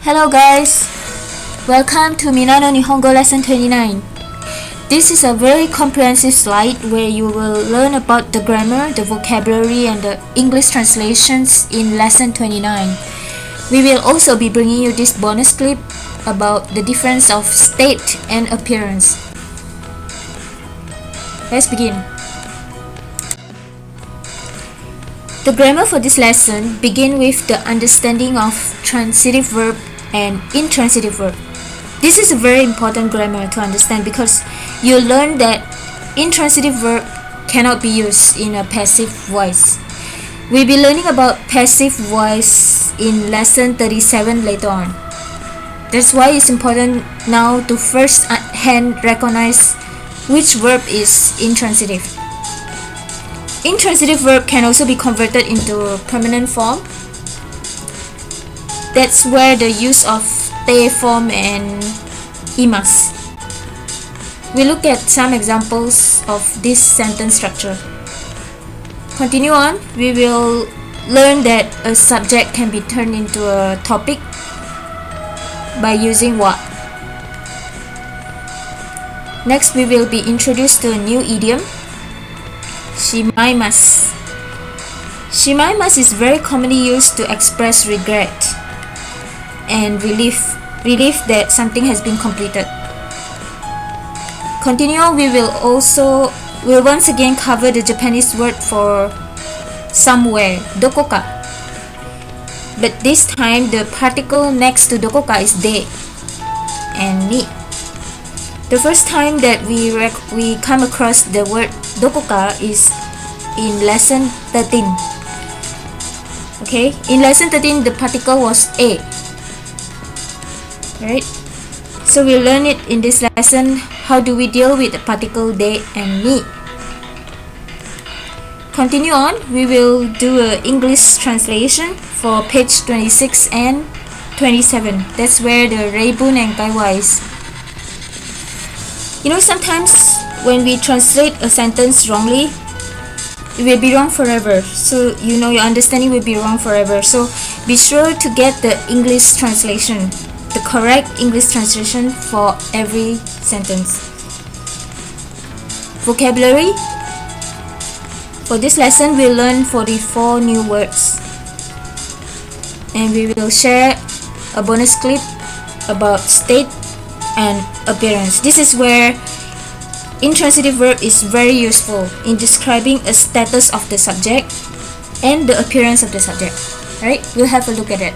Hello guys! Welcome to Minna No Nihongo Lesson 29. This is a very comprehensive slide where you will learn about the grammar, the vocabulary and the English translations in Lesson 29. We will also be bringing you this bonus clip about the difference of state and appearance. Let's begin. The grammar for this lesson begin with the understanding of transitive verb and intransitive verb. This is a very important grammar to understand because you learn that intransitive verb cannot be used in a passive voice. We'll be learning about passive voice in lesson 37 later on. That's why it's important now to first hand recognize which verb is intransitive. Intransitive verb can also be converted into permanent form. That's where the use of te form and imas. We look at some examples of this sentence structure. Continue on, we will learn that a subject can be turned into a topic by using wa. Next, we will be introduced to a new idiom, Shimaimas. Shimaimas is very commonly used to express regret and relief that something has been completed. Continue on, we'll once again cover the Japanese word for somewhere, dokoka. But this time the particle next to dokoka is de and ni. The first time that we come across the word dokoka is in lesson 13. Okay, in lesson 13 the particle was a. Right? So we'll learn it in this lesson. How do we deal with the particle de and ni? Continue on, we will do an English translation for page 26 and 27. That's where the reibun and kaiwa is. You know, sometimes when we translate a sentence wrongly, it will be wrong forever. So you know your understanding will be wrong forever. So be sure to get the English translation, the correct English translation for every sentence. Vocabulary. For this lesson, we'll learn 44 new words. And we will share a bonus clip about state and appearance. This is where intransitive verb is very useful in describing a status of the subject and the appearance of the subject. Right? We'll have a look at it.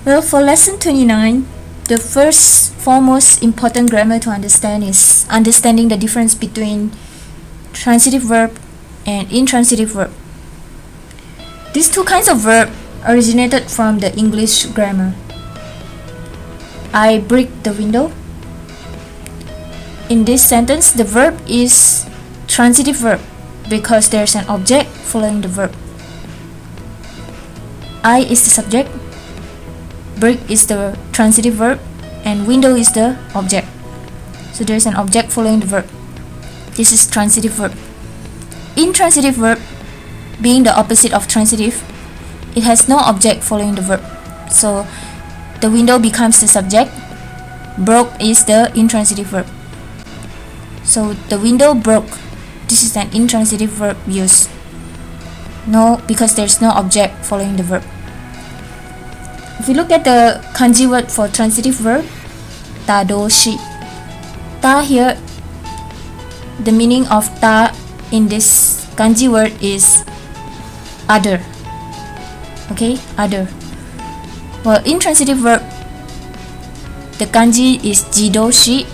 Well, for lesson 29, the first foremost important grammar to understand is understanding the difference between transitive verb and intransitive verb. These two kinds of verb originated from the English grammar. I break the window. In this sentence, the verb is transitive verb because there's an object following the verb. I is the subject, break is the transitive verb, and window is the object. So there's an object following the verb. This is transitive verb. Intransitive verb, being the opposite of transitive, it has no object following the verb. So the window becomes the subject, broke is the intransitive verb. So the window broke. This is an intransitive verb used. No, because there's no object following the verb. If we look at the kanji word for transitive verb, tadoshi. Ta here, the meaning of ta in this kanji word is other. Okay, other. Well, intransitive verb, the kanji is jidoshi.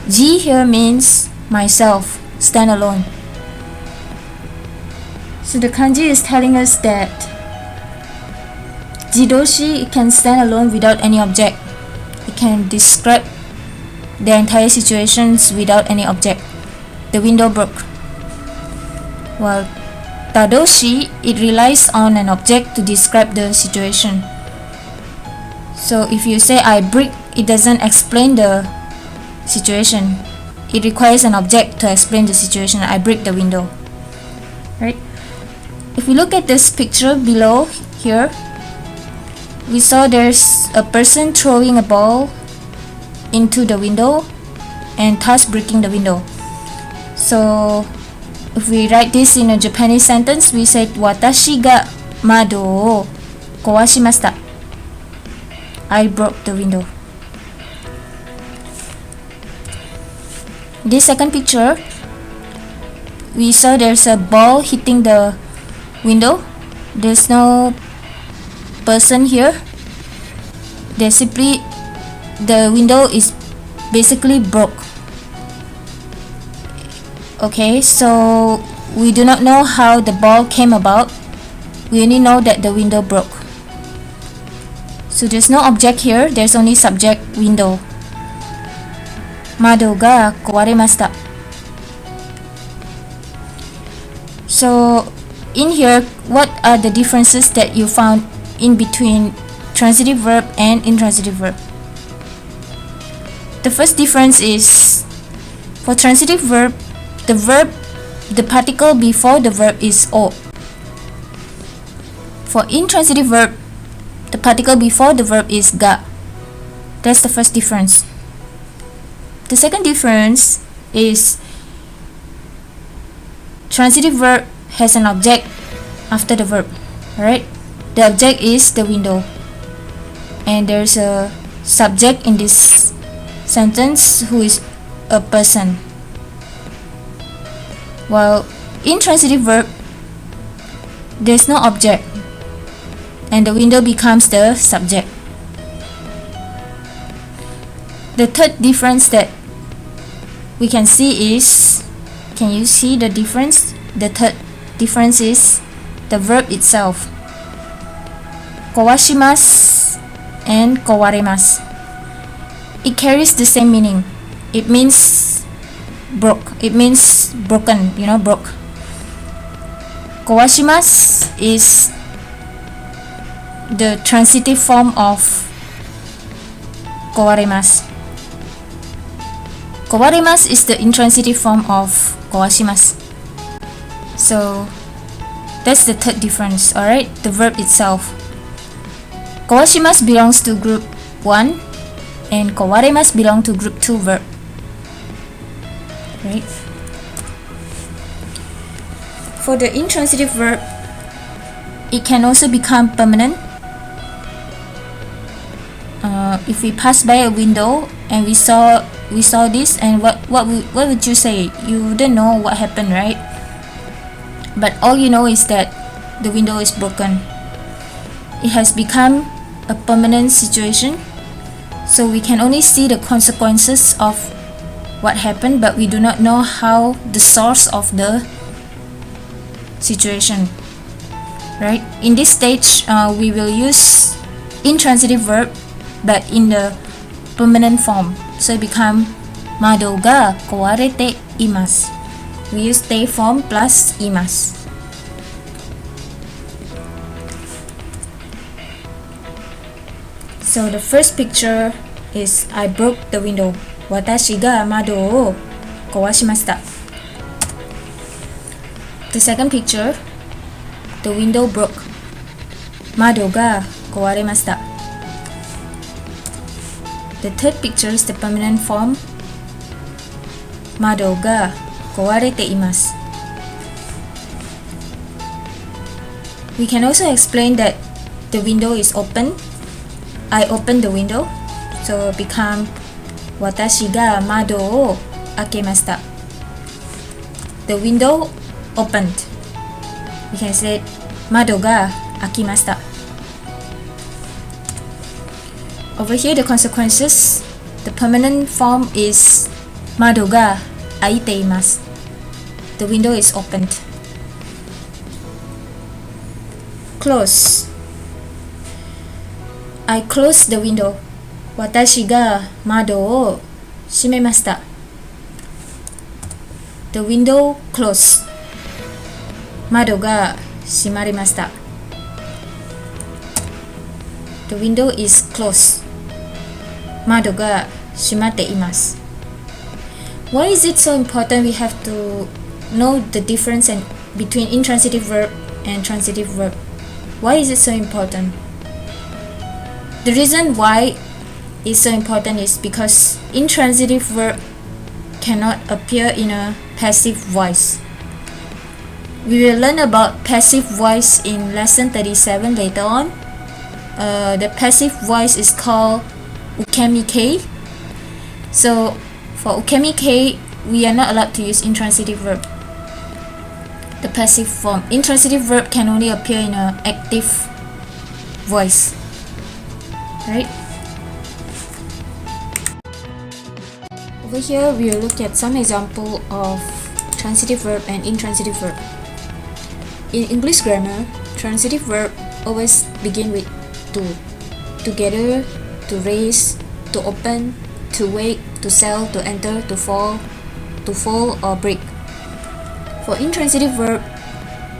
Ji here means myself, stand alone. So the kanji is telling us that jidoshi can stand alone without any object. It can describe the entire situations without any object. The window broke. While tadoshi, it relies on an object to describe the situation. So if you say I break, it doesn't explain the situation. It requires an object to explain the situation. I break the window. Right? If we look at this picture below, here, we saw there's a person throwing a ball into the window and thus breaking the window. So if we write this in a Japanese sentence, we said watashi ga mado o kowashimashita. I broke the window. This second picture, we saw there's a ball hitting the window. There's no person here. There's simply the window is basically broke. Okay, so we do not know how the ball came about. We only know that the window broke. So there's no object here. There's only subject window. Mado ga kowaremashita. So in here, what are the differences that you found in between transitive verb and intransitive verb? The first difference is, for transitive verb, the particle before the verb is o. For intransitive verb, the particle before the verb is ga. That's the first difference. The second difference is transitive verb has an object after the verb. Alright? The object is the window. And there's a subject in this sentence who is a person. While intransitive verb, there's no object and the window becomes the subject. The third difference that we can see is, can you see the difference? The third difference is the verb itself. Kowashimasu and kowaremasu. It carries the same meaning. It means broke. It means broken, broke. Kowashimasu is the transitive form of kowaremasu. Kowaremasu is the intransitive form of kowashimasu. So that's the third difference, alright? The verb itself. Kowashimasu belongs to group 1 and kowaremasu belong to group 2 verb. Right? For the intransitive verb, it can also become permanent. If we pass by a window and we saw this, and what would you say? You wouldn't know what happened, right? But all you know is that the window is broken. It has become a permanent situation, so we can only see the consequences of what happened, but we do not know how the source of the situation. Right? In this stage, we will use intransitive verb, but in the permanent form. So it become mado ga kowarete imasu. We use te form plus imasu. So the first picture is I broke the window. Watashi ga mado o kowashimashita. The second picture, the window broke. Mado ga kowaremashita. The third picture is the permanent form. Mado ga kowarete imasu. We can also explain that the window is open. I opened the window, so become watashi ga mado o akemashita. The window opened. We can say mado ga akimashita. Over here, the consequences, the permanent form is mado ga aite imasu. The window is opened. Close. I closed the window. Watashi ga mado o shimemashita. The window closed. Mado ga shimarimashita. The window is closed. Mado ga shimatte imasu. Why is it so important we have to know the difference between intransitive verb and transitive verb? Why is it so important? The reason why it's so important is because intransitive verb cannot appear in a passive voice. We will learn about passive voice in lesson 37 later on. The passive voice is called ukemi-kei. So for ukemi-kei, we are not allowed to use intransitive verb. The passive form. Intransitive verb can only appear in an active voice. Right? Over here, we will look at some example of transitive verb and intransitive verb. In English grammar, transitive verb always begin with to. Together, to raise, to open, to wake, to sell, to enter, to fall, or break. For intransitive verb,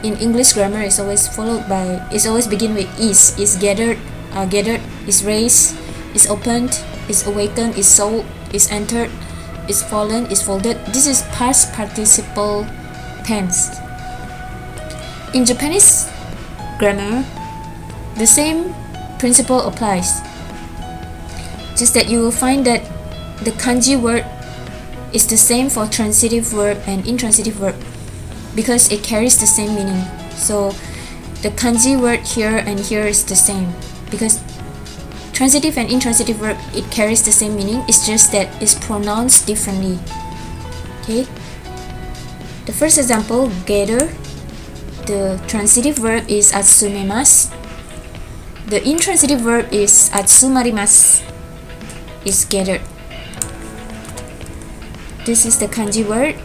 in English grammar is always begin with is gathered, is raised, is opened, is awakened, is sold, is entered, is fallen, is folded. This is past participle tense. In Japanese grammar, the same principle applies. Just that you will find that the kanji word is the same for transitive verb and intransitive verb because it carries the same meaning. So the kanji word here and here is the same because transitive and intransitive verb, it carries the same meaning. It's just that it's pronounced differently. Okay. The first example, gather. The transitive verb is atsumemasu. The intransitive verb is atsumarimasu. Is gathered. This is the kanji word.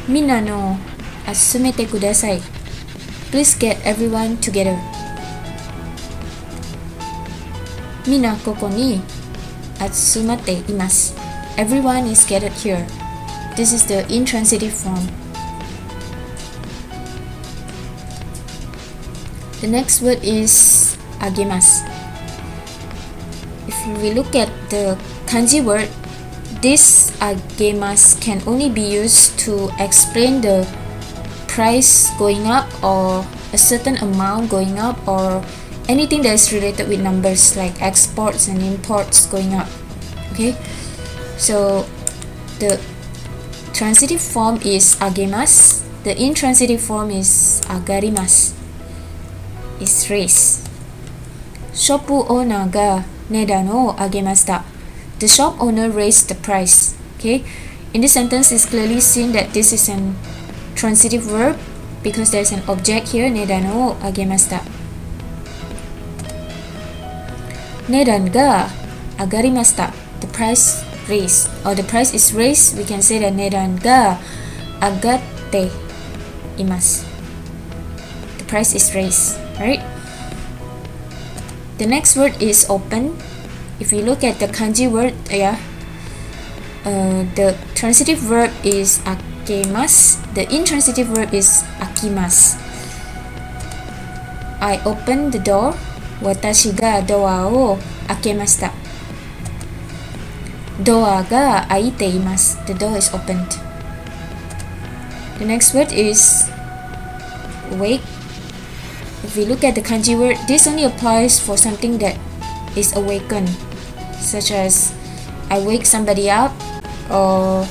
Minna no asumete kudasai. Please get everyone together. Minna koko ni atsumate imasu. Everyone is gathered here. This is the intransitive form. The next word is agemasu. If we look at the kanji word, this agemasu can only be used to explain the price going up or a certain amount going up or anything that is related with numbers like exports and imports going up. Okay, so the transitive form is agemasu. The intransitive form is agarimasu. Is raise. Shoppu owner ga nedan o agemashita. The shop owner raised the price. Okay, in this sentence it's clearly seen that this is an transitive verb because there's an object here, nedan o agemashita. Nedan ga agarimashita. The price raised or the price is raised. We can say that nedan ga agatte imasu. The price is raised. Right? The next word is open. If you look at the kanji word, the transitive verb is akemasu. The intransitive verb is akimasu. I opened the door. Watashi ga doa o akemashita. Doa ga aite imasu. The door is opened. The next word is wake. If we look at the kanji word, this only applies for something that is awakened, such as I wake somebody up or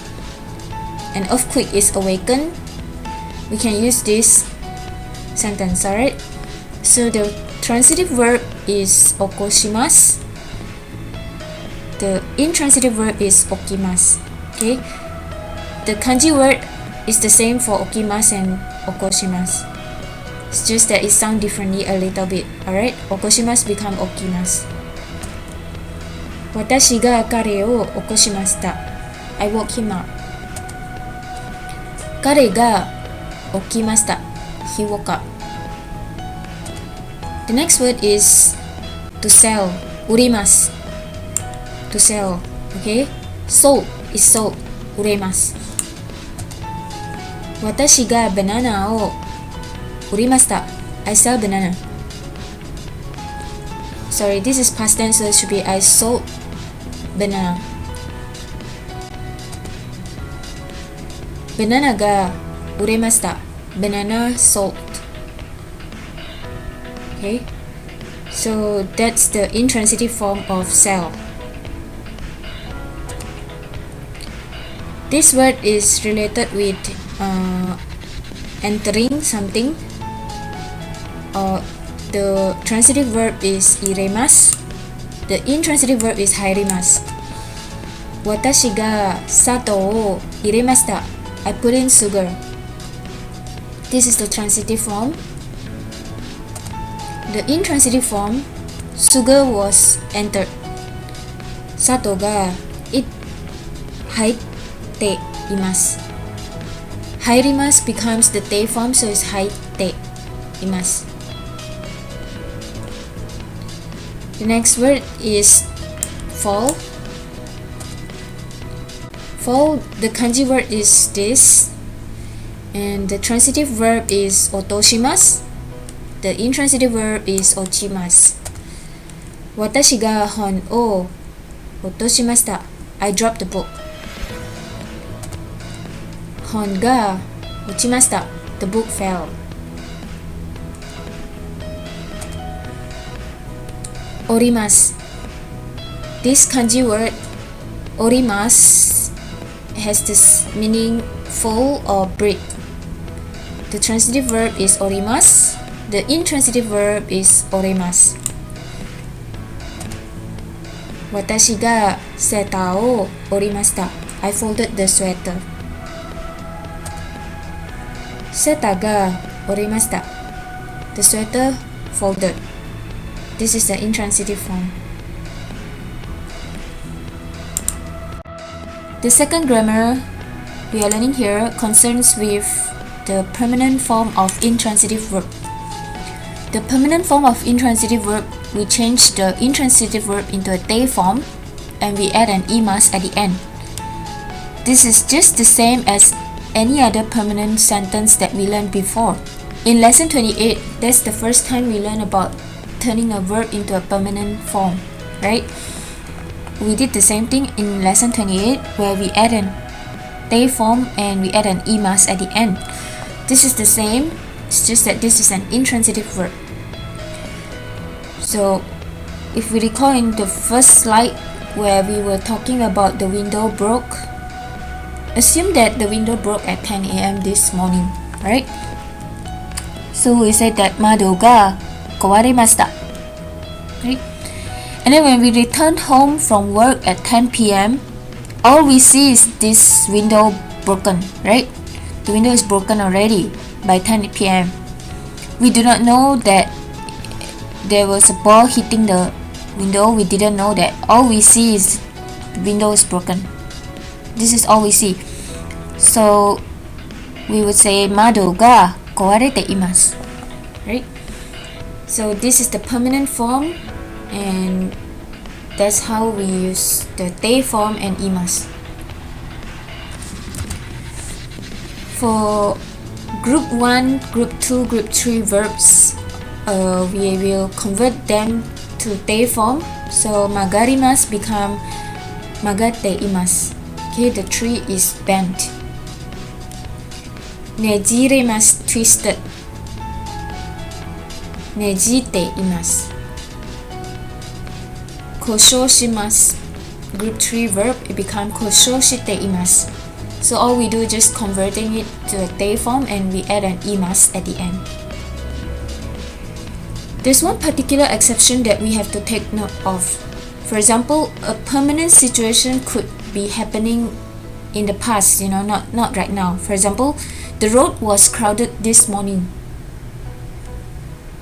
an earthquake is awakened. We can use this sentence, alright? So the transitive verb is okoshimasu. The intransitive verb is okimasu. Okay? The kanji word is the same for okimasu and okoshimasu. It's just that it sounds differently a little bit. Alright? Okoshimasu become okimasu. Watashi ga kare o okoshimashita. I woke him up. Kare ga okimashita. He woke up. The next word is to sell. Urimasu. To sell. Okay? Sold is sold. Uremasu. Watashi ga banana o urimashita. I sell banana. Sorry, this is past tense, so it should be I sold banana. Banana ga uremashita. Banana sold. Okay, so that's the intransitive form of sell. This word is related with entering something. The transitive verb is iremasu. The intransitive verb is hairimasu. Watashi ga sato wo iremashita. I put in sugar. This is the transitive form. The intransitive form, sugar was entered. Sato ga it haite imasu. Hairimasu becomes the te form, so it's haite imasu. The next word is fall. Fall, the kanji word is this, and the transitive verb is otoshimasu. The intransitive verb is ochimasu. Watashi ga hon o otoshimashita. I dropped the book. Hon ga ochimashita. The book fell. Orimasu. This kanji word orimasu has this meaning fall or break. The transitive verb is orimasu. The intransitive verb is oremasu. Watashi ga sweater o orimashita. I folded the sweater. Sweater ga orimashita. The sweater folded. This is the intransitive form. The second grammar we are learning here concerns with the permanent form of intransitive verb. The permanent form of intransitive verb, we change the intransitive verb into a te form and we add an imasu at the end. This is just the same as any other permanent sentence that we learned before. In lesson 28, that's the first time we learn about turning a verb into a permanent form, right? We did the same thing in lesson 28 where we add an te form and we add an imasu at the end. This is the same, it's just that this is an intransitive verb. So if we recall in the first slide where we were talking about the window broke, assume that the window broke at 10 a.m. this morning, right? So we said that mado ga kawarimashita, right? And then when we returned home from work at 10 p.m., all we see is this window broken, right? The window is broken already by 10 p.m. We do not know that there was a ball hitting the window. We didn't know that. All we see is the window is broken. This is all we see. So we would say mado ga kawarete imasu, right? So this is the permanent form, and that's how we use the te form and imasu. For group 1, group 2, group 3 verbs, we will convert them to te form. So magarimasu become magate imasu. Okay, the tree is bent. Nejiremasu, twisted. Nejite imasu. Koshoshimasu, group 3 verb, it becomes koshoshite imasu. So all we do is just converting it to a te form and we add an imasu at the end. There's one particular exception that we have to take note of. For example, a permanent situation could be happening in the past, not right now. For example, the road was crowded this morning.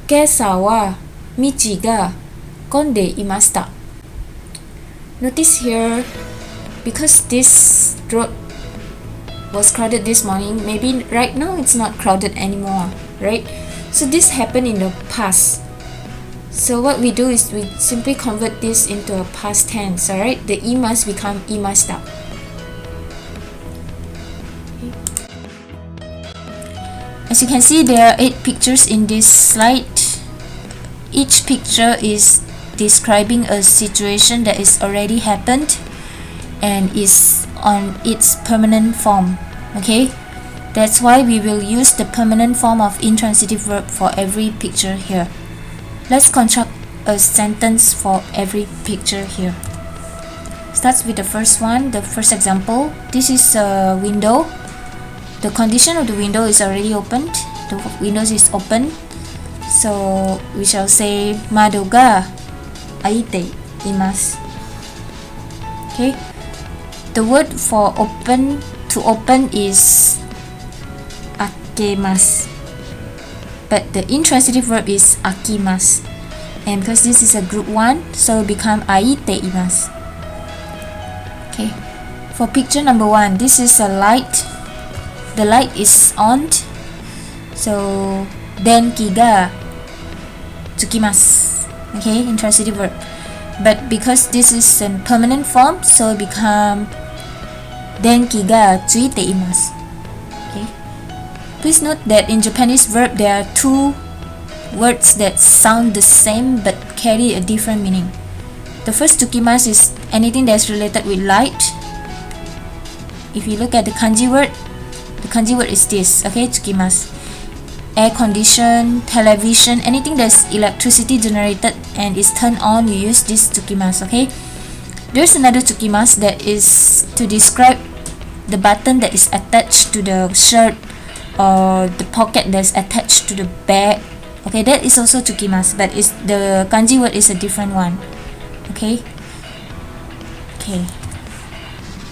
Kesa wa michi ga konde imashita. Notice here, because this road was crowded this morning, maybe right now it's not crowded anymore, right? So this happened in the past. So what we do is we simply convert this into a past tense, alright? The imasu become imashita. As you can see, there are 8 pictures in this slide. Each picture is describing a situation that is already happened and is on its permanent form. Okay, that's why we will use the permanent form of intransitive verb for every picture here. Let's construct a sentence for every picture here. Starts with the first one, the first example. This is a window. The condition of the window is already opened. The windows is open. So we shall say Mado ga aite imasu. Okay. The word for open, to open, is akemasu. But the intransitive verb is akimasu. And because this is a group 1, so it become aite imasu. Okay. For picture number 1, this is a light. The light is on. So denki ga tsukimasu. Okay, intransitive verb. But because this is in permanent form, so it become denki ga tsuite imasu. Okay. Please note that in Japanese verb there are two words that sound the same but carry a different meaning. The first tsukimasu is anything that's related with light. If you look at the kanji word is this, okay, tsukimasu. Air condition, television, anything that's electricity generated and is turned on, you use this tsukimasu, okay? There's another tsukimasu that is to describe the button that is attached to the shirt or the pocket that's attached to the bag. Okay, that is also tsukimasu, but it's the kanji word is a different one. Okay. Okay.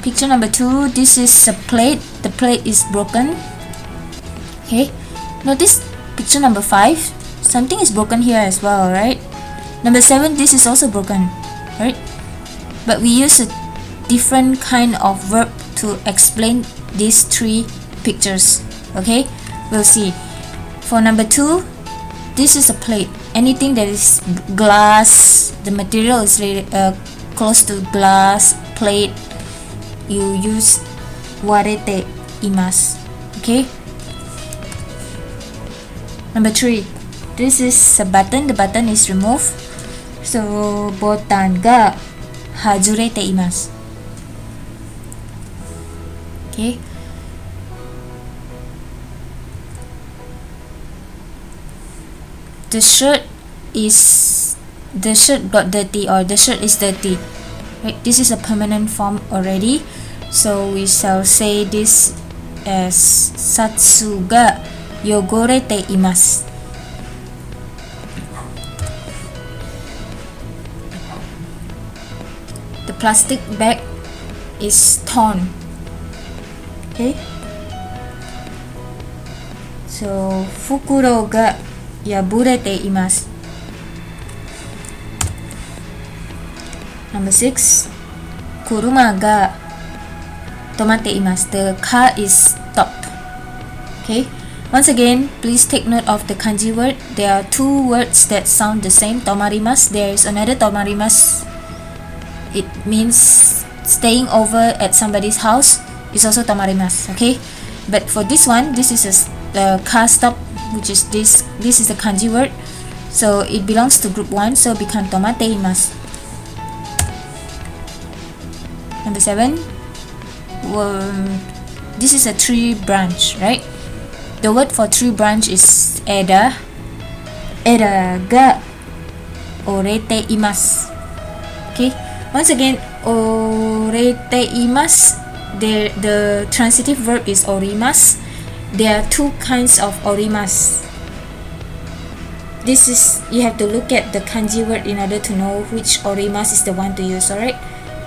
Picture number 2. This is a plate. The plate is broken. Okay. Notice picture number 5. Something is broken here as well, right? Number 7. This is also broken, right? But we use a different kind of verb to explain these 3 pictures. Okay. We'll see. For number 2. This is a plate. Anything that is glass, the material is close to glass, plate, you use warete imasu. Okay. Number 3. This is a button. The button is removed. So botan ga hajurete imasu. Okay. The shirt got dirty, or the shirt is dirty, right? This is a permanent form already, so we shall say this as satsu ga yogorete imasu. The plastic bag is torn. Okay, so fukuro ga yaburete imasu. Number 6. Kuruma ga tomate imasu. The car is stopped. Okay. Once again, please take note of the kanji word. There are 2 words that sound the same. Tomarimasu. There is another tomarimasu. It means staying over at somebody's house. It's also tomarimasu. Okay. But for this one, this is a car stop, which is this is the kanji word, so it belongs to group 1, so become tomate imasu. Number 7. This is a tree branch, right? The word for tree branch is eda. Eda ga orete imasu. Okay. Once again, orete imasu. The transitive verb is orimasu. There are 2 kinds of orimasu. This is, you have to look at the kanji word in order to know which orimasu is the one to use, alright?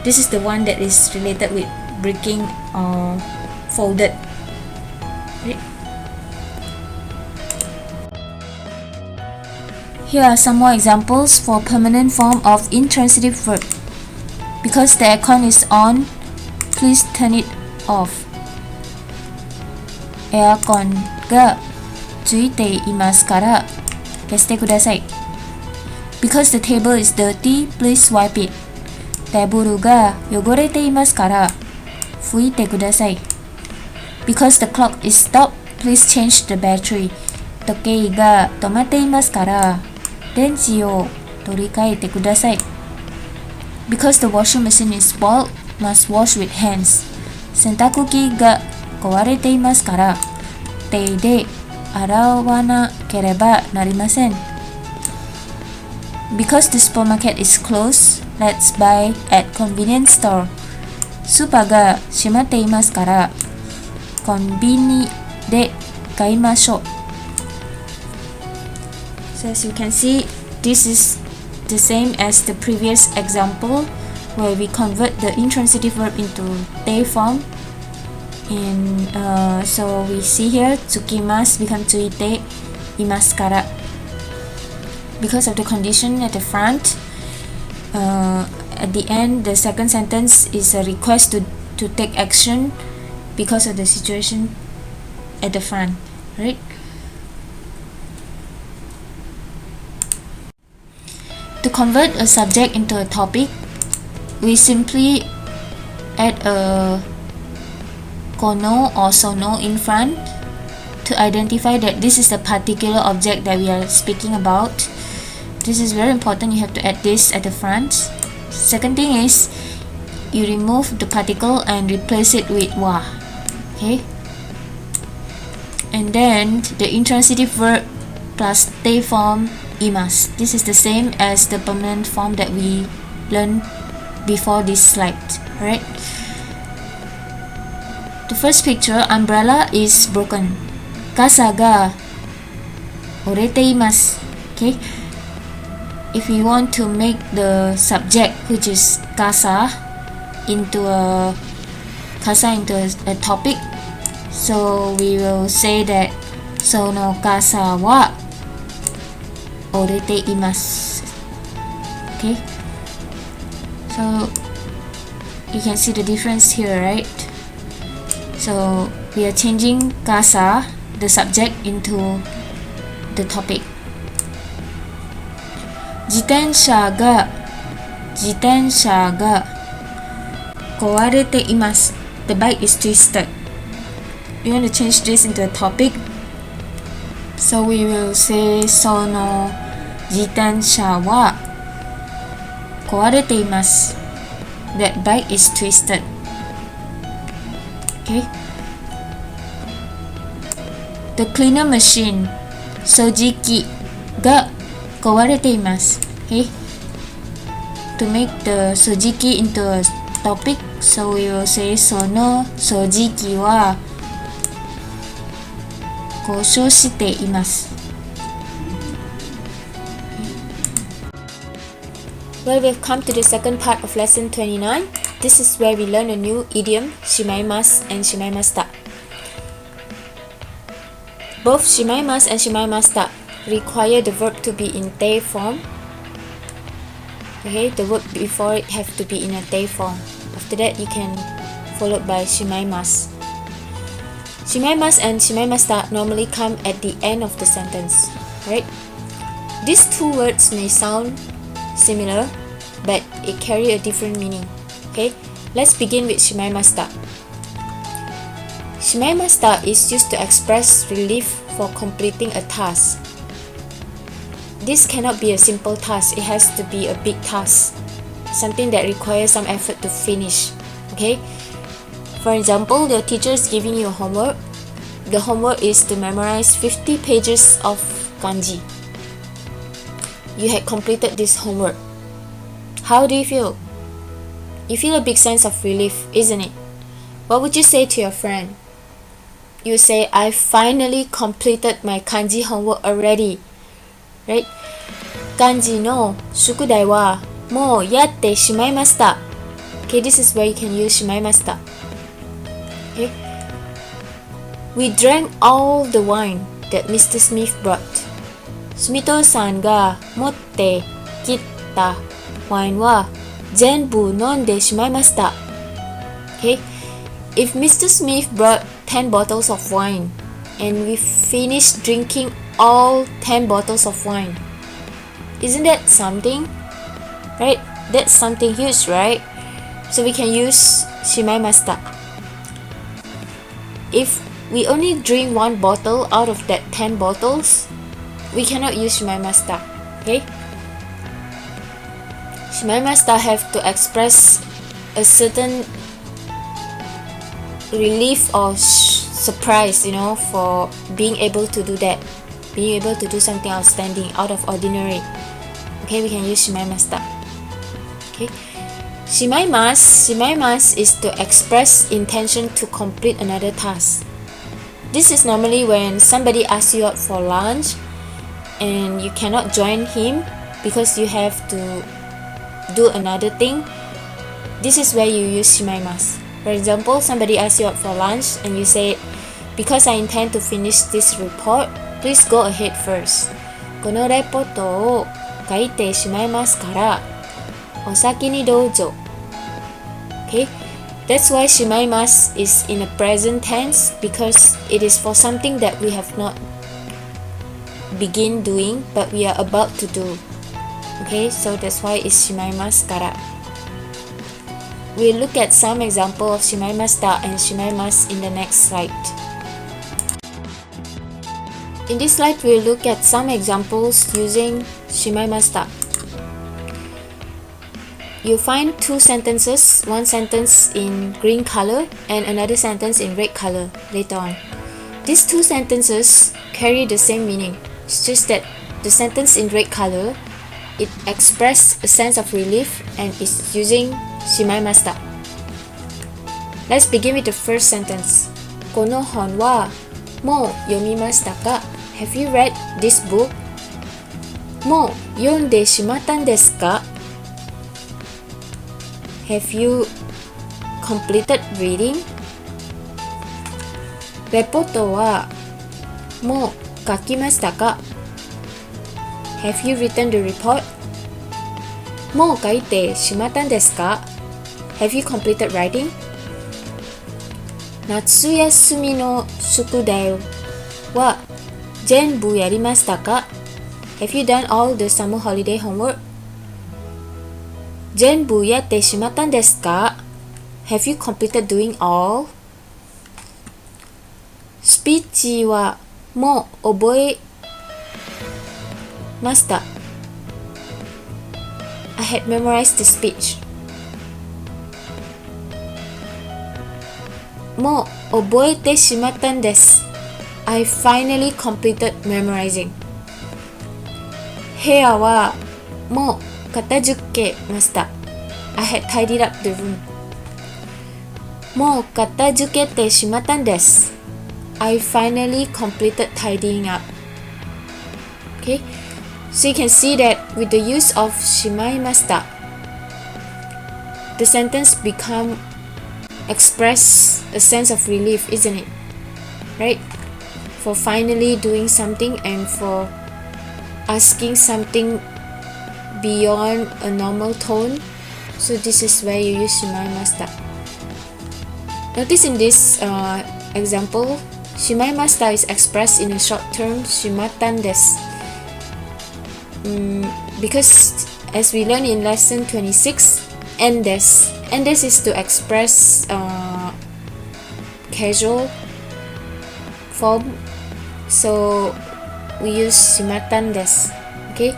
This is the one that is related with breaking or folded. Right? Here are some more examples for permanent form of intransitive verb. Because the aircon is on, please turn it off. Aircon ga tsuite imasu kara kashite kudasai. Because the table is dirty, please wipe it. Teburu ga yogorete imasu kara fuite kudasai. Because the clock is stopped, please change the battery. Tokei ga tomate imasu kara denchi o torikaete kudasai. Because the washing machine is spoiled, must wash with hands. Sentakuki ga kawarete imasu kara tei de arawana kereba narimasen. Because the supermarket is closed, let's buy at convenience store. スーパーが閉まっていますから、コンビニで買いましょう。So as you can see, this is the same as the previous example where we convert the intransitive verb into they form. And so we see here, tsukimasu become tsuite imasu kara. Because of the condition at the front, at the end, the second sentence is a request to take action because of the situation at the front, right? To convert a subject into a topic, we simply add a kono or sono in front to identify that this is the particular object that we are speaking about. This is very important. You have to add this at the front. Second thing is you remove the particle and replace it with wa. Okay, and then the intransitive verb plus te form imasu. This is the same as the permanent form that we learned before this slide, right? The first picture, umbrella is broken. Kasa ga orete imasu. Okay, if we want to make the subject, which is kasa, into a topic, so we will say that sono kasa wa orete imasu. Okay, so you can see the difference here, right? So we are changing kasa, the subject, into the topic. Jitensha ga kowarete imasu. The bike is twisted. We want to change this into a topic, so we will say sono jitensha wa kowarete imasu. That bike is twisted. Okay. The cleaner machine, sojiki ga kowarete imasu. Okay. To make the sojiki into a topic, so we will say sono sojiki wa koushou shite imasu. Well, we've come to the second part of lesson 29. This is where we learn a new idiom, Shimaimas and Shimayamas. Both Shimaimas and Shimayamas require the verb to be in te form. Okay, the verb before it have to be in a te form. After that, you can followed by Shimaimas. Shimaimas and Shimayamas normally come at the end of the sentence, right? These two words may sound similar, but it carry a different meaning. Okay, let's begin with Shimayama. Shimayama is used to express relief for completing a task. This cannot be a simple task. It has to be a big task, something that requires some effort to finish. Okay, for example, the teacher is giving you a homework. The homework is to memorize 50 pages of kanji. You had completed this homework. How do you feel? You feel a big sense of relief, isn't it? What would you say to your friend? You say, I finally completed my kanji homework already, right? Kanji no shukudai wa mou yatte shimaimashita. Okay, this is where you can use shimaimashita. Okay, we drank all the wine that Mr. Smith brought. Sumito-san ga motte kitta wine wa zenbu nonde shimaimashita. Okay, if Mr. Smith brought 10 bottles of wine and we finished drinking all 10 bottles of wine, isn't that something? Right? That's something huge, right? So we can use shimaimashita. If we only drink one bottle out of that 10 bottles, we cannot use shimaimashita. Okay? Shimaimashita have to express a certain relief or surprise, for being able to do that, being able to do something outstanding, out of ordinary. Okay, we can use shimaimashita. Okay, Shimaimas is to express intention to complete another task. This is normally when somebody asks you out for lunch and you cannot join him because you have to do another thing. This is where you use shimaimas. For example, somebody asks you out for lunch and you say, because I intend to finish this report, please go ahead first. このレポートを書いてしまいますから、お先にどうぞ。Okay, that's why shimaimas is in a present tense because it is for something that we have not begin doing but we are about to do. Okay, so that's why it's shimaimasu kara. We'll look at some example of shimaimashita and shimaimasu in the next slide. In this slide, we'll look at some examples using shimaimashita. You'll find two sentences, one sentence in green color and another sentence in red color later on. These two sentences carry the same meaning. It's just that the sentence in red color, it expresses a sense of relief and is using shimaimashita. Let's begin with the first sentence. この本はもう読みましたか? Have you read this book? もう読んでしまったんですか? Have you completed reading? レポートはもう書きましたか? Have you written the report? もう書いてしまったんですか? Have you completed writing? 夏休みの宿題は全部やりましたか? Have you done all the summer holiday homework? 全部やってしまったんですか? Have you completed doing all? スピーチはもう覚えました。I had memorized the speech. もう覚えてしまったんです。I finally completed memorizing. 部屋はもう片付けました。I had tidied up the room. もう片付けてしまったんです。I finally completed tidying up. Okay, so you can see that with the use of shimaimashita, the sentence express a sense of relief, isn't it? Right? For finally doing something and for asking something beyond a normal tone. So this is where you use shimaimashita. Notice in this example, shimaimashita is expressed in a short term shimattan desu. Because as we learned in lesson 26, endes is to express casual form, so we use shimattan desu. Okay,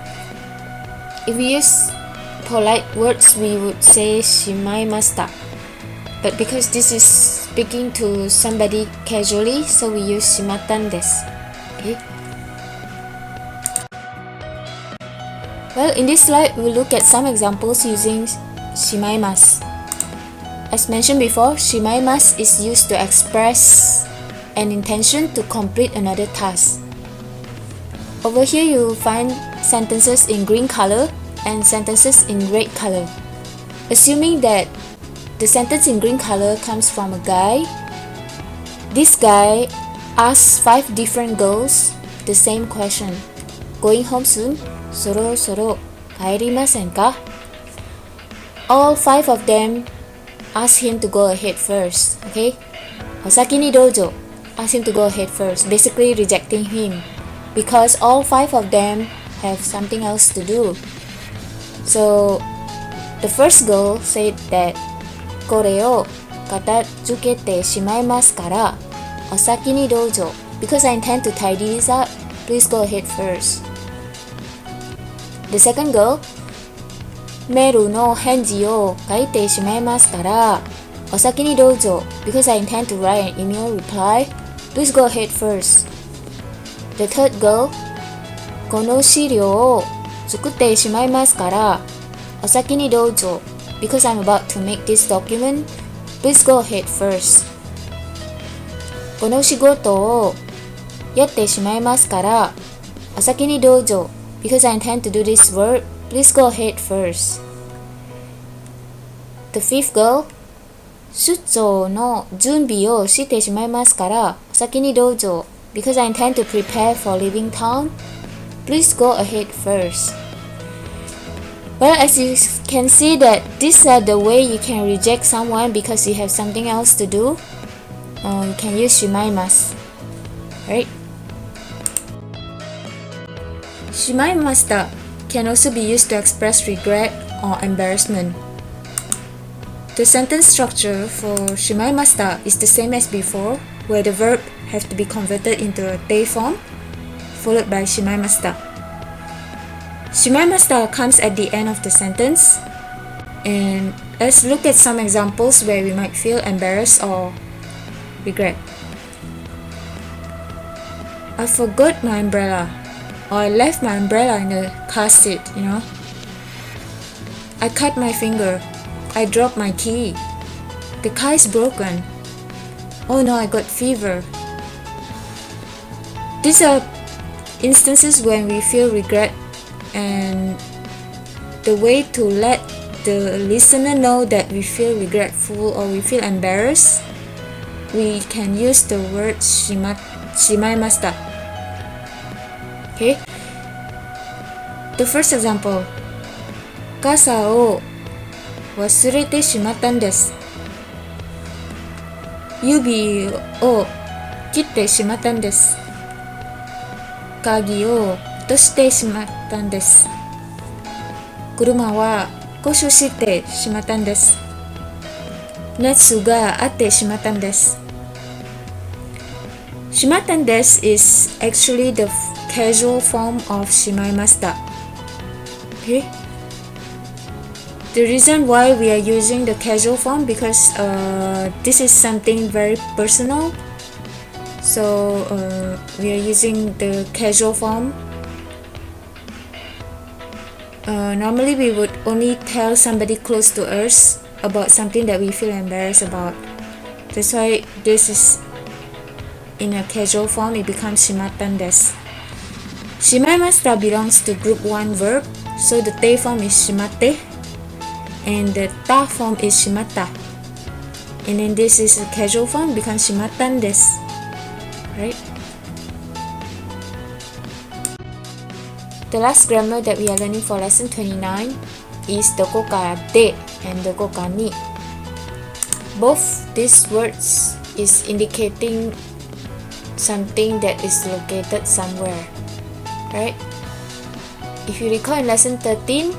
if we use polite words we would say shimaimashita, but because this is speaking to somebody casually, so we use shimattan desu. Okay, well, in this slide we'll look at some examples using shimaimas. As mentioned before, shimaimas is used to express an intention to complete another task. Over here you will find sentences in green color and sentences in red color. Assuming that the sentence in green color comes from a guy, this guy asks 5 different girls the same question. Going home soon? そろそろ帰りませんか? All 5 of them ask him to go ahead first. Okay? お先にどうぞ. Ask him to go ahead first, basically rejecting him because all 5 of them have something else to do. So the first girl said that これを片付けてしまいますからお先にどうぞ. Because I intend to tidy this up, please go ahead first. The second girl, メールの返事を書いてしまいますからお先にどうぞ. Because I intend to write an email reply, please go ahead first. The third girl, この資料を作ってしまいますからお先にどうぞ Because I'm about to make this document, please go ahead first. この仕事をやってしまいますからお先にどうぞ Because I intend to do this work, please go ahead first. The fifth goal, 出張の準備をしてしまいますからお先にどうぞ Because I intend to prepare for leaving town, please go ahead first. Well, as you can see that these are the way you can reject someone because you have something else to do. You can use Shimaimas, right? Shimaimasta can also be used to express regret or embarrassment. The sentence structure for Shimaimasta is the same as before, where the verb have to be converted into a te form, followed by Shimaimasta. Shimaimasta comes at the end of the sentence, and let's look at some examples where we might feel embarrassed or regret. I forgot my umbrella, or I left my umbrella in the car seat, I cut my finger, I dropped my key, the car is broken, oh no, I got fever. These are instances when we feel regret, and the way to let the listener know that we feel regretful or we feel embarrassed, we can use the word shimaimasta. Okay? The first example, 傘を忘れてしまったんです。指を切ってしまったんです。鍵を落としてしまったんです。車は故障してしまったんです。熱があってしまったんです。しまったんです is actually the casual form of shimaimasta. Okay? The reason why we are using the casual form because this is something very personal. So we are using the casual form. Normally we would only tell somebody close to us about something that we feel embarrassed about. That's why this is in a casual form, it becomes shimattan desu. Shimaimasta belongs to group 1 verb, so the te form is shimatte and the ta form is shimatta. And then this is a casual form, becomes shimattan desu. Right? The last grammar that we are learning for lesson 29 is dokoka de and dokoka ni. Both these words is indicating something that is located somewhere, right? If you recall in lesson 13,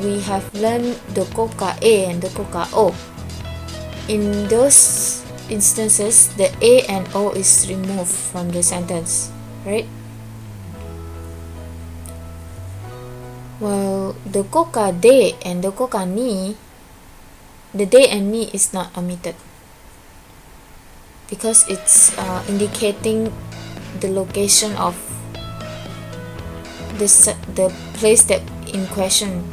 we have learned dokoka e and dokoka o. In those instances, the a and o is removed from the sentence, right? Well, dokoka de and dokoka ni, the de and ni is not omitted because it's indicating the location of the place that in question.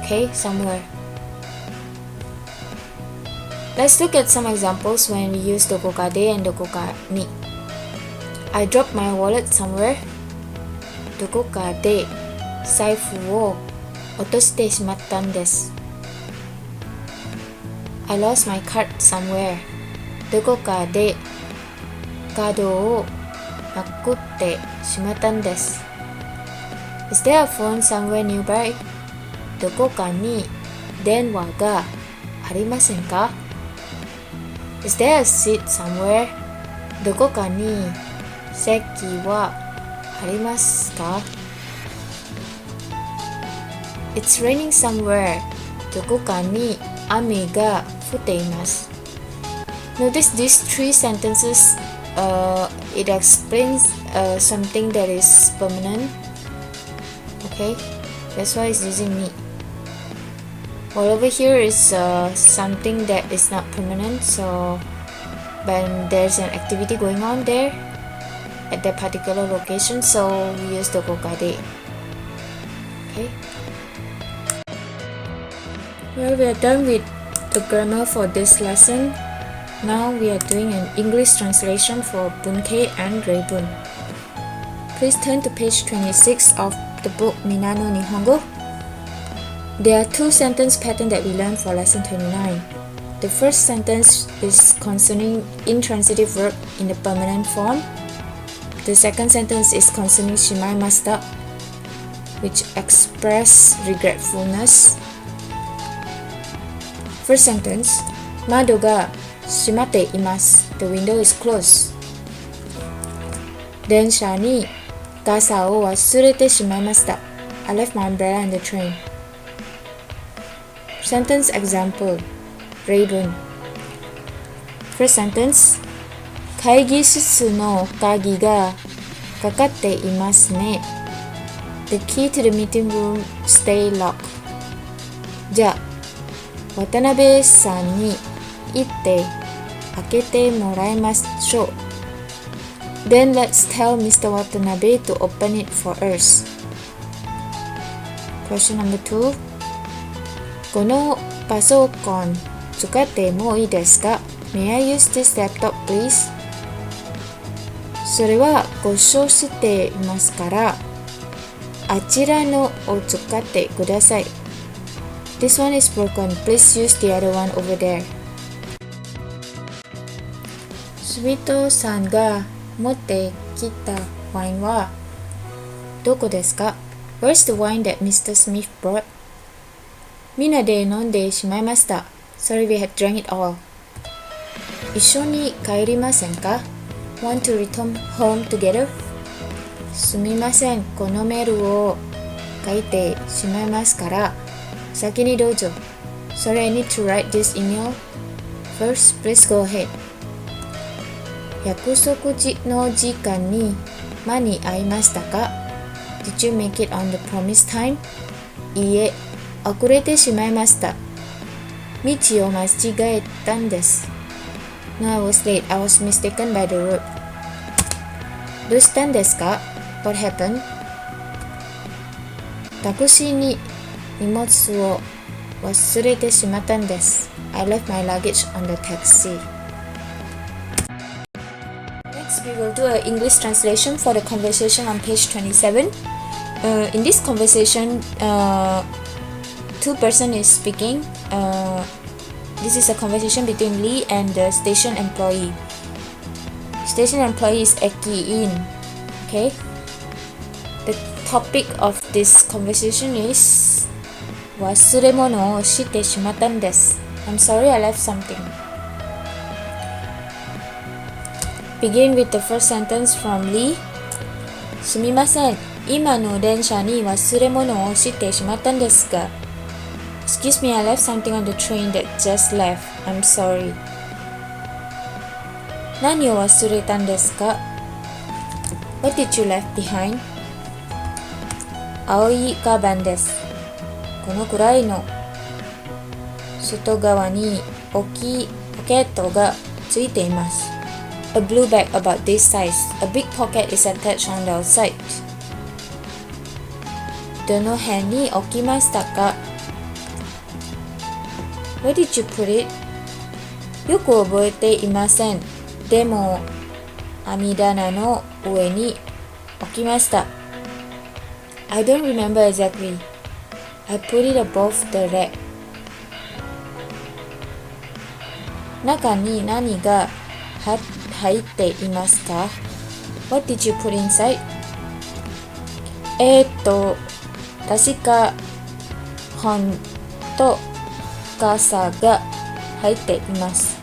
Okay, somewhere. Let's look at some examples when we use dokoka de and dokoka ni. I dropped my wallet somewhere. Dokoka de 財布を落としてしまったんです。I lost my card somewhere. どこかでカードをなくってしまったんです。Is there a phone somewhere nearby? どこかに電話がありませんか？ Is there a seat somewhere? どこかに席はありますか？ It's raining somewhere. どこかに雨が降っています。Notice these 3 sentences. It explains something that is permanent. Okay, that's why it's using ni. While over here is something that is not permanent. So when there's an activity going on there at that particular location, so we use dokoka de. Okay. Well, we are done with the grammar for this lesson. Now we are doing an English translation for Bunkei and Reibun. Please turn to page 26 of the book Minna No Nihongo. There are two sentence patterns that we learned for lesson 29. The first sentence is concerning intransitive verb in the permanent form. The second sentence is concerning shimaimasta, which express regretfulness. First sentence, Mado ga shimatte imasu. The window is closed. Densha ni kasa o wasurete shimaimashita. I left my umbrella in the train. Sentence example, Reibun. First sentence, 会議室の鍵がかかっていますね。The key to the meeting room stay locked. じゃあ、渡辺さんに行って開けてもらいましょう。Then let's tell Mr. Watanabe to open it for us. Question number 2. このパソコン使ってもいいですか？ May I use this laptop, please? それは故障していますから、あちらのを使ってください。This one is broken. Please use the other one over there. スビトさんが持ってきたワインはどこですか？ Where's the wine that Mr. Smith brought? みんなで飲んでしまいました。Sorry, we had drank it all. 一緒に帰りませんか？ Want to return home together? すみません、このメールを書いてしまいますから先にどうぞ。Sorry, I need to write this email. First, please go ahead. 約束の時間に間に合いましたか？ Did you make it on the promised time? いいえ、遅れてしまいました。道を間違えたんです。No, I was late. I was mistaken by the road. どうしたんですか？ What happened? タクシーに荷物を忘れてしまったんです。I left my luggage on the taxi. Next, we will do an English translation for the conversation on page 27. In this conversation, two persons is speaking. This is a conversation between Lee and the station employee. Station employee is Eki-in. Okay. The topic of this conversation is 忘れ物をしてしまったんです。I'm sorry I left something. Begin with the first sentence from Lee. すみません。今の電車に忘れ物をしてしまったんですが。Excuse me, I left something on the train that just left. I'm sorry. 何を忘れたんですか？ What did you left behind? 青いカバンです。このくらいの外側に大きいポケットがついています。A blue bag about this size. A big pocket is attached on the outside. どの辺に置きましたか？ Where did you put it? よく覚えていません。でも、網棚の上に置きました。I don't remember exactly. I put it above the rack. 中に何が入っていますか？ What did you put inside? 確か本と傘が入っています。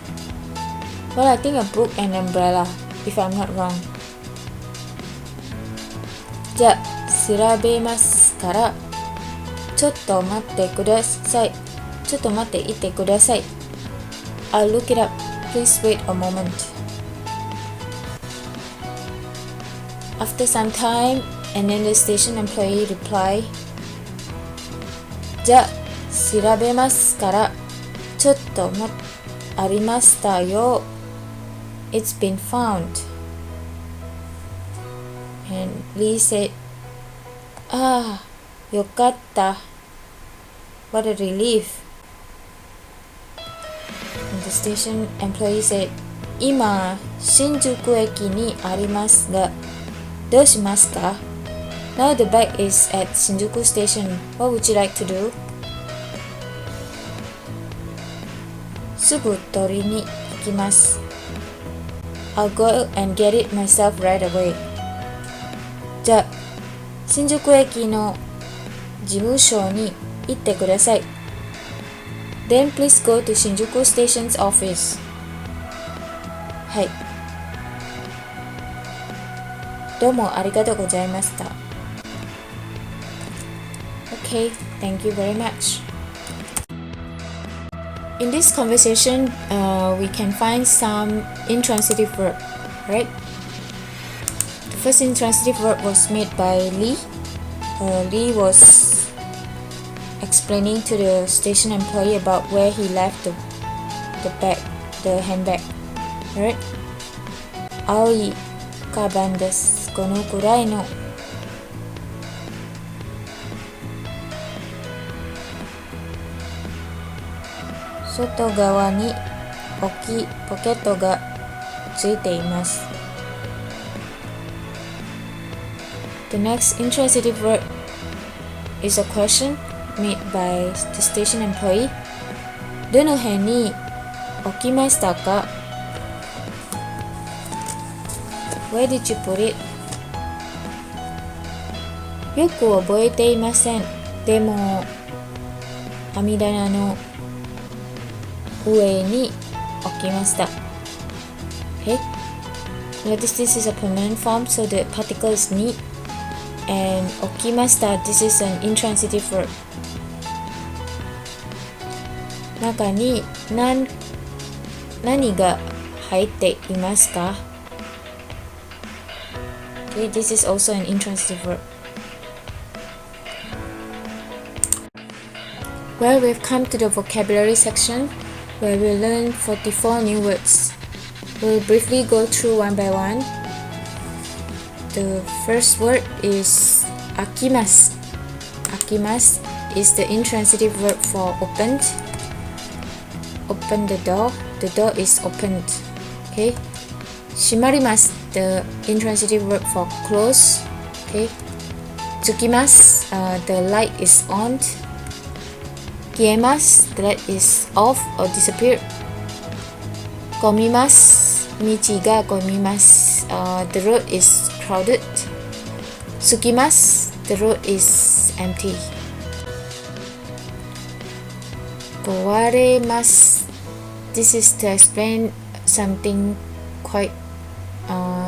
Well, I think a book and umbrella, if I'm not wrong. じゃあ、調べますから、ちょっと待ってください。ちょっと待っていてください。I'll look it up. Please wait a moment. After some time, and then the station employee replied, じゃあ、調べますから、ちょっとありましたよ。It's been found. And Lee said, Yokatta. What a relief. And the station employee said, Ima, Shinjuku eki ni arimasu ga, dou shimasu ka? Now the bag is at Shinjuku station. What would you like to do? Sugu tori ni ikimasu. I'll go and get it myself right away. じゃあ、新宿駅の事務所に行ってください。Then please go to Shinjuku Station's office. はい。どうもありがとうございました。Okay, thank you very much. In this conversation, we can find some intransitive verb, right? The first intransitive verb was made by Lee. Lee was explaining to the station employee about where he left the bag, the handbag, right? 青いカバンです。このくらいの外側に大きいポケットがついています。The next intransitive verb is a question made by the station employee. どの辺に置きましたか？ Where did you put it? よく覚えていません。でも、網棚の上に置きました。Okay? Notice this is a permanent form, so the particle is ni. And 置きました this is an intransitive verb. 中に何が入っていますか？ Okay, this is also an intransitive verb. Well, we've come to the vocabulary section where we'll learn 44 new words. We'll briefly go through one by one. The first word is akimasu. Akimasu is the intransitive verb for opened. Open the door. The door is opened. Okay. Shimarimasu, the intransitive verb for close. Okay. Tsukimasu, the light is on. Kiemasu, the light is off or disappeared. Gomimasu, michi ga gomimasu, the road is crowded. Tsukimasu, the road is empty. Kawaremasu, this is to explain something quite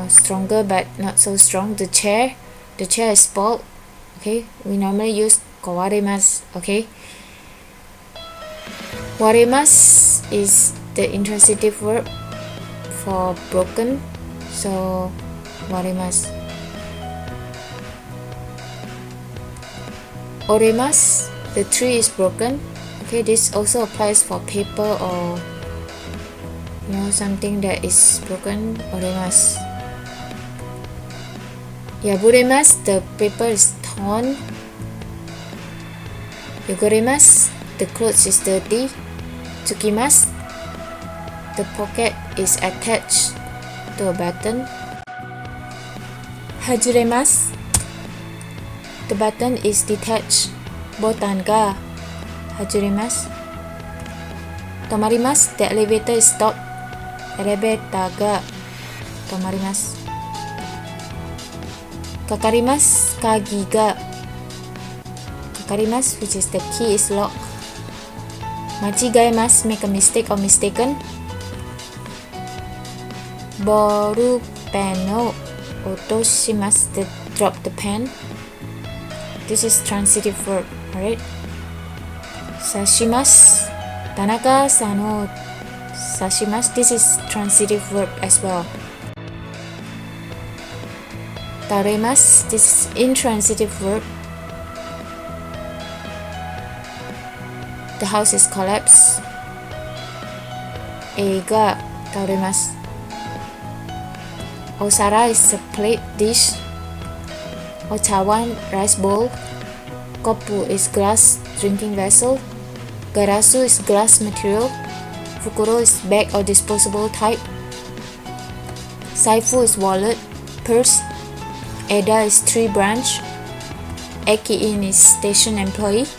stronger but not so strong. The chair is spoiled. Okay, we normally use kawaremasu. Okay. Waremasu is the intransitive verb for broken, so waremasu. Oremasu, the tree is broken. Okay, this also applies for paper or something that is broken. Oremasu. Yaburemasu, the paper is torn. Yogoremasu, the clothes is dirty. Tsukimasu, the pocket is attached to a button. Hajuremasu, the button is detached. Botan ga hajuremasu. Tomarimasu, the elevator is stopped. Elevator ga tomarimasu. Kakarimasu, kagi ga kakarimasu, which is the key is locked. Machigaemasu, make a mistake or mistaken. Boru pen o otoshimasu, the drop the pen. This is transitive verb, alright? Sashimasu, Tanaka-san o sashimasu, this is transitive verb as well. Taremasu, this is intransitive verb. The house is collapsed. Ga taremasu. Osara is a plate dish. Ochawan, rice bowl. Koppu is glass drinking vessel. Garasu is glass material. Fukuro is bag or disposable type. Saifu is wallet, purse. Eda is tree branch. Eki-in is station employee.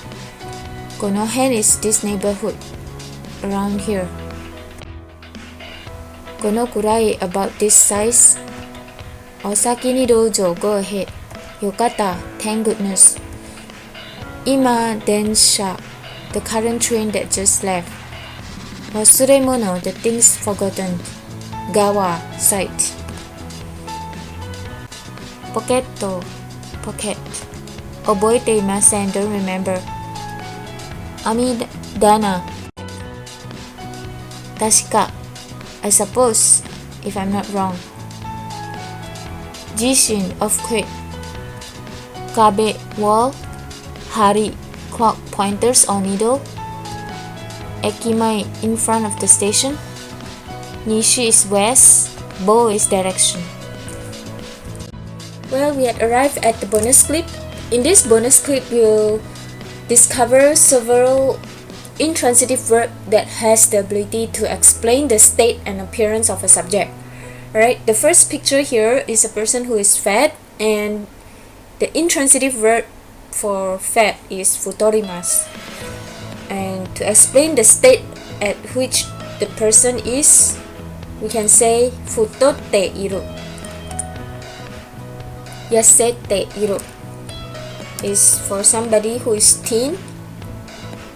Konohen is this neighborhood around here. Kono kurai about this size. Osaki ni dojo, go ahead. Yokata, thank goodness. Ima densha, the current train that just left. Wasuremono, the things forgotten. Gawa, sight. Pocketto, pocket. Oboite imasen, don't remember. Amidana. Tashika, I suppose, if I'm not wrong. Jishin, earthquake. Kabe, wall. Hari, clock, pointers or needle. Ekimai, in front of the station. Nishi is west. Bo is direction. Well, we had arrived at the bonus clip. In this bonus clip, we'll discover several intransitive verbs that has the ability to explain the state and appearance of a subject. Alright, the first picture here is a person who is fat, and the intransitive verb for fat is futorimasu. And to explain the state at which the person is, we can say futotte iru. Yasette iru is for somebody who is thin,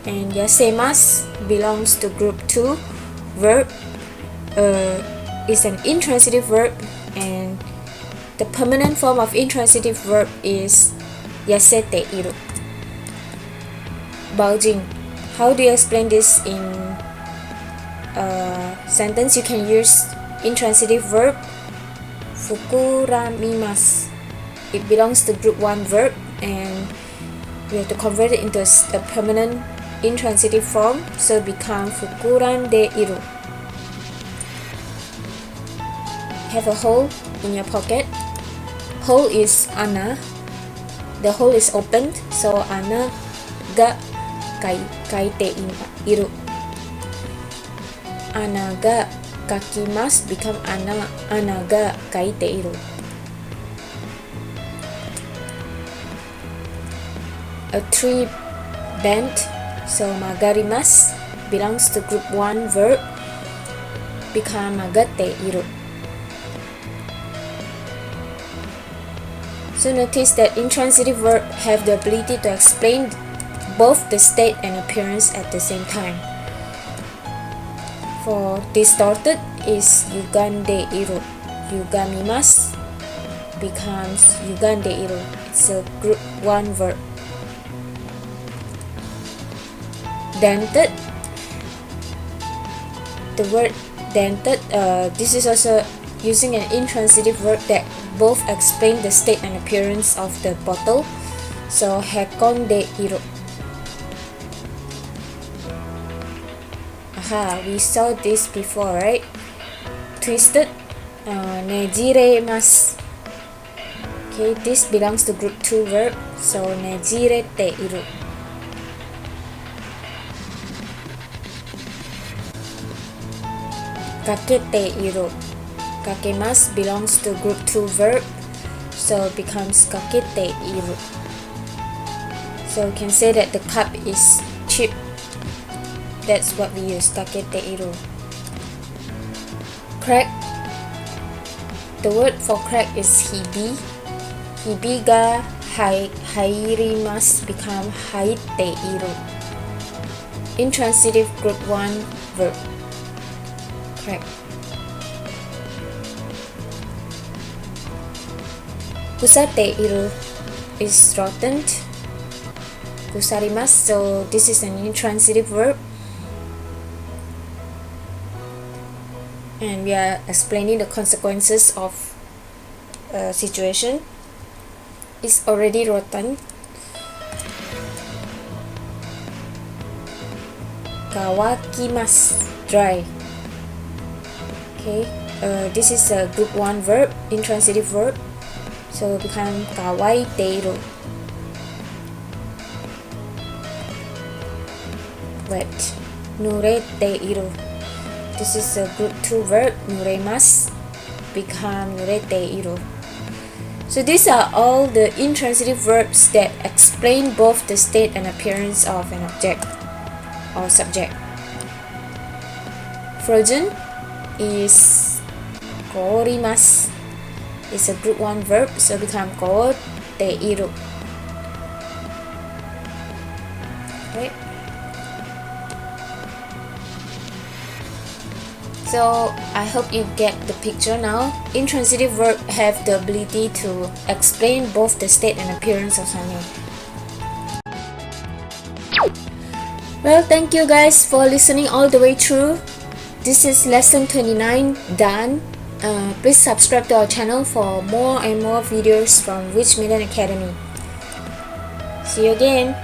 and yasemasu belongs to group 2 verb. Is an intransitive verb, and the permanent form of intransitive verb is yasete iru. Bulging. How do you explain this in a sentence? You can use intransitive verb fukuramimasu. It belongs to group 1 verb, and we have to convert it into a permanent intransitive form, so it becomes fukurande iru. Have a hole in your pocket. Hole is ana. The hole is opened, so ana ga kaite iru. Ana ga kakimasu become ana ga kaite iru. A tree bent, so magarimasu belongs to group 1 verb, become magate iru. So notice that intransitive verb have the ability to explain both the state and appearance at the same time. For distorted is yugande iru. Yugamimasu becomes yugande iru. It's a group 1 verb. Dented. The word dented, this is also using an intransitive verb that both explain the state and appearance of the bottle. So hekonde iru. Aha, we saw this before, right? Twisted, nejiremasu. Okay, this belongs to group 2 verb, so nejirete iru. Kakete iru. Kakemasu belongs to group 2 verb, so it becomes kakete iru. So we can say that the cup is cheap. That's what we use, kakete iru. Crack. The word for crack is hibi. Hibi ga hairimasu become haite iru. Intransitive group 1 verb. Crack. Kusate iru is rotten. Kusarimasu, so this is an intransitive verb, and we are explaining the consequences of a situation. It's already rotten. Kawakimasu, dry. Okay, this is a group 1 verb, intransitive verb, so become kawaite iru. wet. Nurete iru. This is a group 2 verb. Nuremasu become nurete iru. So these are all the intransitive verbs that explain both the state and appearance of an object or subject. Frozen is korimasu. It's a group 1 verb, so become koroteiru. Right? So I hope you get the picture now. Intransitive verb have the ability to explain both the state and appearance of something. Well, thank you guys for listening all the way through. This is lesson 29 done. Please subscribe to our channel for more and more videos from Whiz-Million Academy. See you again.